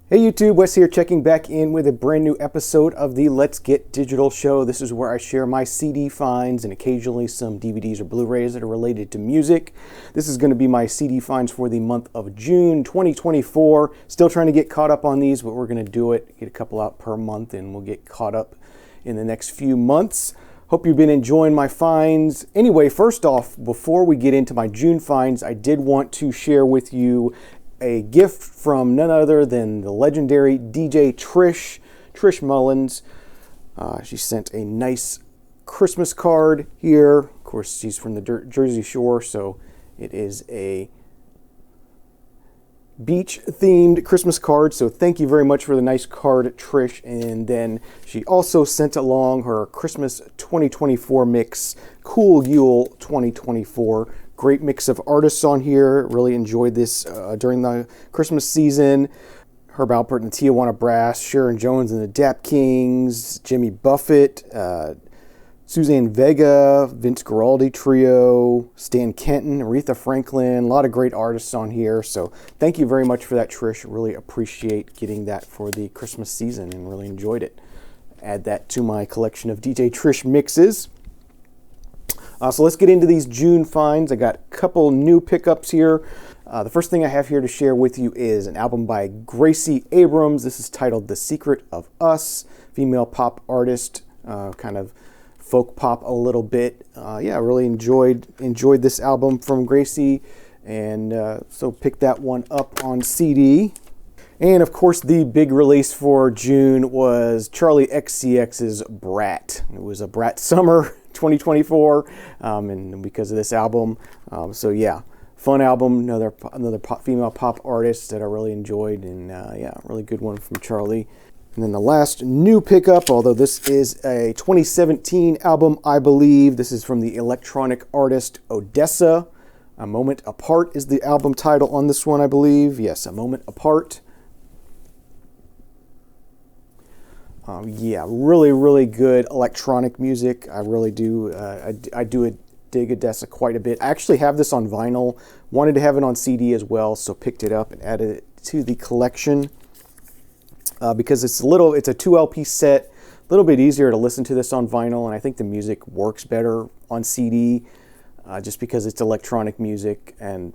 Hey YouTube, Wes here checking back in with a brand new episode of the Let's Get Digital show. This is where I share my CD finds and occasionally some DVDs or Blu-rays that are related to music. This is going to be my CD finds for the month of June 2024. Still trying to get caught up on these, but we're going to do it. Get a couple out per month and we'll get caught up in the next few months. Hope you've been enjoying my finds. Anyway, first off, before we get into my June finds, I did want to share with you a gift from none other than the legendary DJ Trish Mullins. She sent a nice Christmas card here. Of course, she's from the Jersey Shore, so it is a beach-themed Christmas card. So thank you very much for the nice card, Trish. And then she also sent along her Christmas 2024 mix, Cool Yule 2024. Great mix of artists on here. Really enjoyed this during the Christmas season. Herb Alpert and the Tijuana Brass, Sharon Jones and the Dap Kings, Jimmy Buffett, Suzanne Vega, Vince Guaraldi Trio, Stan Kenton, Aretha Franklin. A lot of great artists on here. So thank you very much for that, Trish. Really appreciate getting that for the Christmas season and really enjoyed it. Add that to my collection of DJ Trish mixes. So let's get into these June finds. I got a couple new pickups here. The first thing I have here to share with you is an album by Gracie Abrams. This is titled The Secret of Us, female pop artist, kind of folk pop a little bit. Yeah, I really enjoyed this album from Gracie, and so picked that one up on CD. And of course, the big release for June was Charlie XCX's Brat. It was a Brat summer 2024, and because of this album. So yeah, fun album, another female pop artist that I really enjoyed, and yeah, really good one from Charlie. And then the last new pickup, although this is a 2017 album, I believe. This is from the electronic artist Odessa. A Moment Apart is the album title on this one, I believe. Yes, A Moment Apart. Yeah, really good electronic music. I really do. I do dig Odessa quite a bit. I actually have this on vinyl. Wanted to have it on CD as well, so picked it up and added it to the collection because it's a 2 LP set. A little bit easier to listen to this on vinyl, and I think the music works better on CD just because it's electronic music, and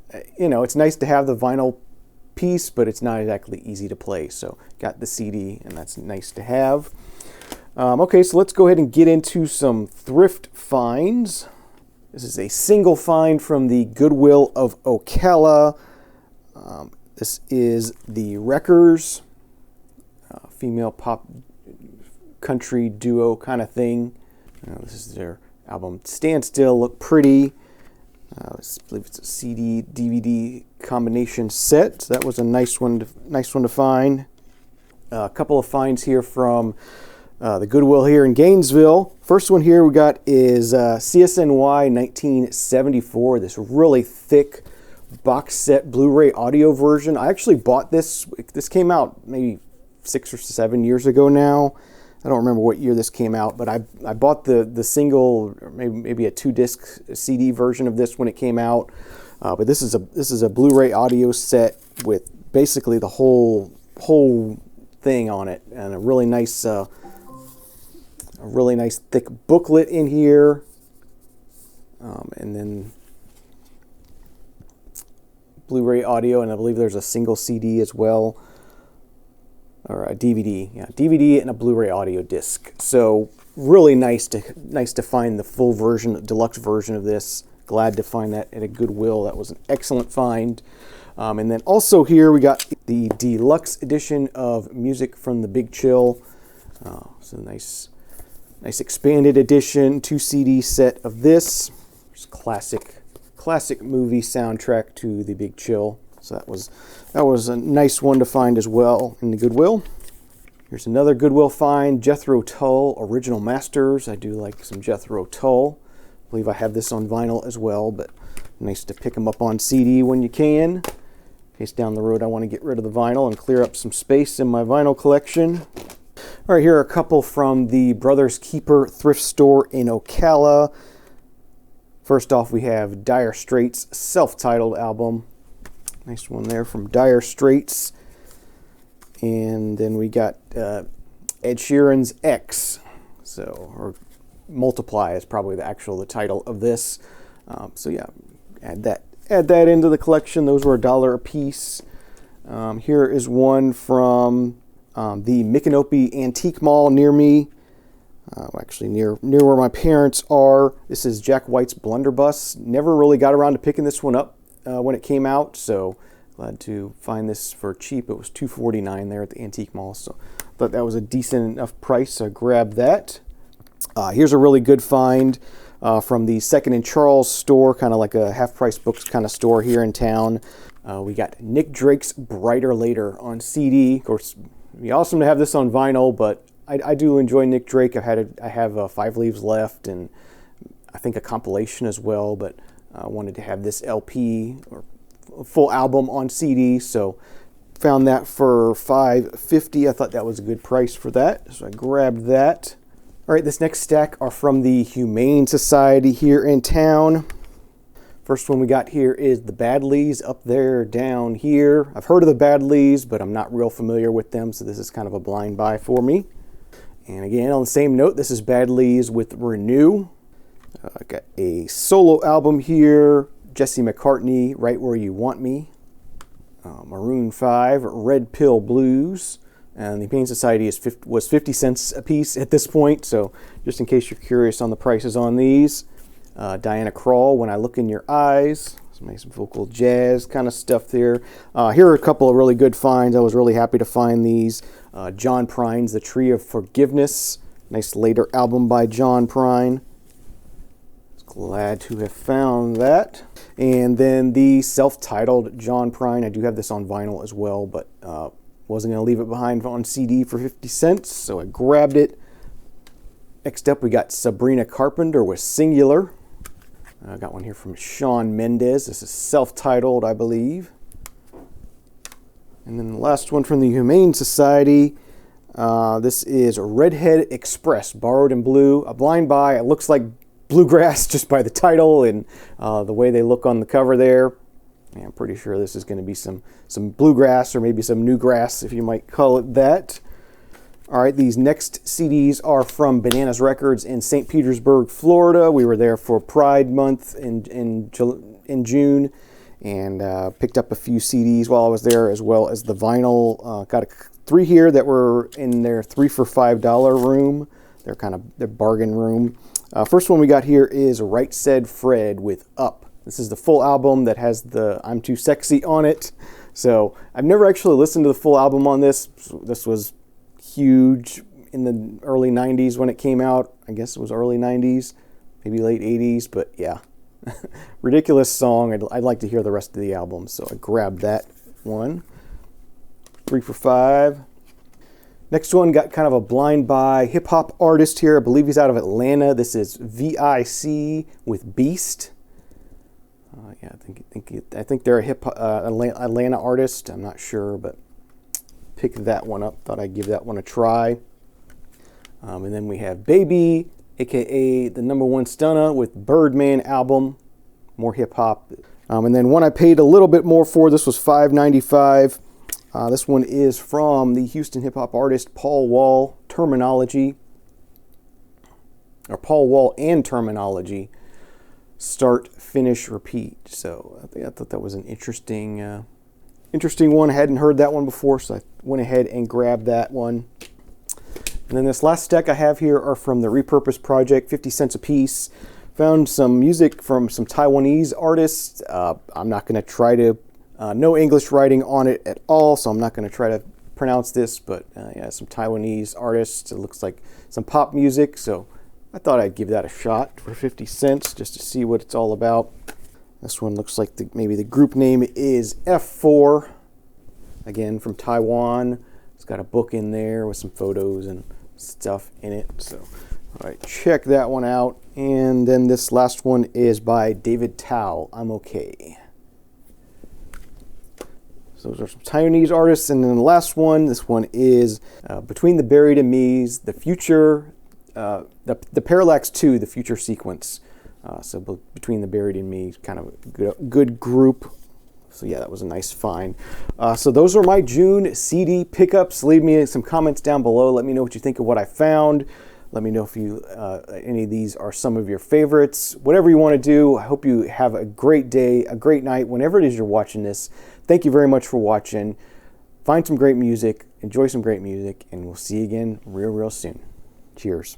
it's nice to have the vinyl piece, but it's not exactly easy to play. So got the CD, and that's nice to have. Okay, so let's go ahead and get into some thrift finds. This is a single find from the Goodwill of Ocala. This is the Wreckers, female pop country duo kind of thing. This is their album Stand Still, Look Pretty. I believe it's a CD DVD combination set. So that was a nice one to find. A couple of finds here from the Goodwill here in Gainesville. First one here we got is CSNY 1974. This really thick box set Blu-ray audio version. I actually bought this. This came out maybe 6 or 7 years ago now. I don't remember what year this came out, but I bought the single, or maybe a 2-disc CD version of this when it came out. But this is a Blu-ray audio set with basically the whole thing on it, and a really nice thick booklet in here, and then Blu-ray audio, and I believe there's a single CD as well. Or a DVD, yeah, DVD and a Blu-ray audio disc. So really nice to find the full version, deluxe version of this. Glad to find that at a Goodwill. That was an excellent find. And then also here we got the deluxe edition of Music from the Big Chill. So nice expanded edition, 2 CD set of this. There's classic movie soundtrack to the Big Chill. So that was a nice one to find as well in the Goodwill. Here's another Goodwill find, Jethro Tull Original Masters. I do like some Jethro Tull. I believe I have this on vinyl as well, but nice to pick them up on CD when you can. In case down the road I want to get rid of the vinyl and clear up some space in my vinyl collection. All right, here are a couple from the Brothers Keeper thrift store in Ocala. First off, we have Dire Straits' self-titled album. Nice one there from Dire Straits. And then we got Ed Sheeran's X. So, or Multiply is probably the title of this. So yeah, add that into the collection. Those were $1 a piece. Here is one from the Micanopy Antique Mall near me. Actually near where my parents are. This is Jack White's Blunderbuss. Never really got around to picking this one up when it came out, so glad to find this for cheap. It was $2.49 there at the Antique Mall, so thought that was a decent enough price, so I grabbed that. Here's a really good find from the Second and Charles store, kind of like a half-price books kind of store here in town. We got Nick Drake's Brighter Later on CD. Of course, it'd be awesome to have this on vinyl, but I do enjoy Nick Drake. I have 5 Leaves Left and I think a compilation as well, but I wanted to have this LP or full album on CD, so found that for $5.50. I thought that was a good price for that, so I grabbed that. All right, this next stack are from the Humane Society here in town. First one we got here is the Badleys up there down here. I've heard of the Badleys, but I'm not real familiar with them, so this is kind of a blind buy for me. And again, on the same note, this is Badleys with Renew. I got a solo album here, Jesse McCartney, Right Where You Want Me. Maroon 5, Red Pill Blues. And the Humane Society was 50 cents a piece at this point, so just in case you're curious on the prices on these. Diana Krall, When I Look in Your Eyes. Some vocal jazz kind of stuff there. Here are a couple of really good finds. I was really happy to find these. John Prine's The Tree of Forgiveness. Nice later album by John Prine. Glad to have found that. And then the self-titled John Prine. I do have this on vinyl as well, but wasn't going to leave it behind on CD for 50 cents, so I grabbed it. Next up, we got Sabrina Carpenter with Singular. I got one here from Shawn Mendes. This is self-titled, I believe. And then the last one from the Humane Society. This is Redhead Express, Borrowed in Blue. A blind buy. It looks like bluegrass just by the title and the way they look on the cover there. Yeah, I'm pretty sure this is going to be some bluegrass or maybe some new grass, if you might call it that. All right, these next CDs are from Bananas Records in St. Petersburg, Florida. We were there for Pride Month in June and picked up a few CDs while I was there, as well as the vinyl. Got 3 here that were in their 3 for $5 room. They're kind of their bargain room. First one we got here is Right Said Fred with Up. This is the full album that has the I'm Too Sexy on it. So I've never actually listened to the full album on this. This was huge in the early 90s when it came out. I guess it was early 90s, maybe late 80s, but yeah. Ridiculous song. I'd like to hear the rest of the album, so I grabbed that one. 3 for $5. Next one got kind of a blind buy hip-hop artist here. I believe he's out of Atlanta. This is Viic with Beast. Yeah, I think they're a Atlanta artist. I'm not sure, but picked that one up. Thought I'd give that one a try. And then we have Baby, aka the #1 Stunna with Birdman album. More hip hop. And then one I paid a little bit more for. This was $5.95. This one is from the Houston hip hop artist Paul Wall, Terminology. Or Paul Wall and Terminology. Start, Finish, Repeat. So I thought that was an interesting one. I hadn't heard that one before, so I went ahead and grabbed that one. And then this last stack I have here are from the Repurpose Project, 50 cents a piece. Found some music from some Taiwanese artists. I'm not going to try to, no English writing on it at all, so I'm not going to try to pronounce this, but yeah, some Taiwanese artists. It looks like some pop music, so I thought I'd give that a shot for 50 cents just to see what it's all about. This one looks like maybe the group name is F4. Again, from Taiwan. It's got a book in there with some photos and stuff in it. So, all right, check that one out. And then this last one is by David Tao, I'm Okay. So those are some Taiwanese artists. And then the last one, this one is Between the Buried and Me's, The Future, the Parallax 2, The Future Sequence. So Between the Buried and Me, kind of a good group So yeah, that was a nice find. So those are my June CD pickups. Leave me some comments down below. Let me know what you think of what I found. Let me know if any of these are some of your favorites. Whatever you want to do, I hope you have a great day, a great night, whenever it is you're watching this. Thank you very much for watching. Find some great music, enjoy some great music, and we'll see you again real soon. Cheers.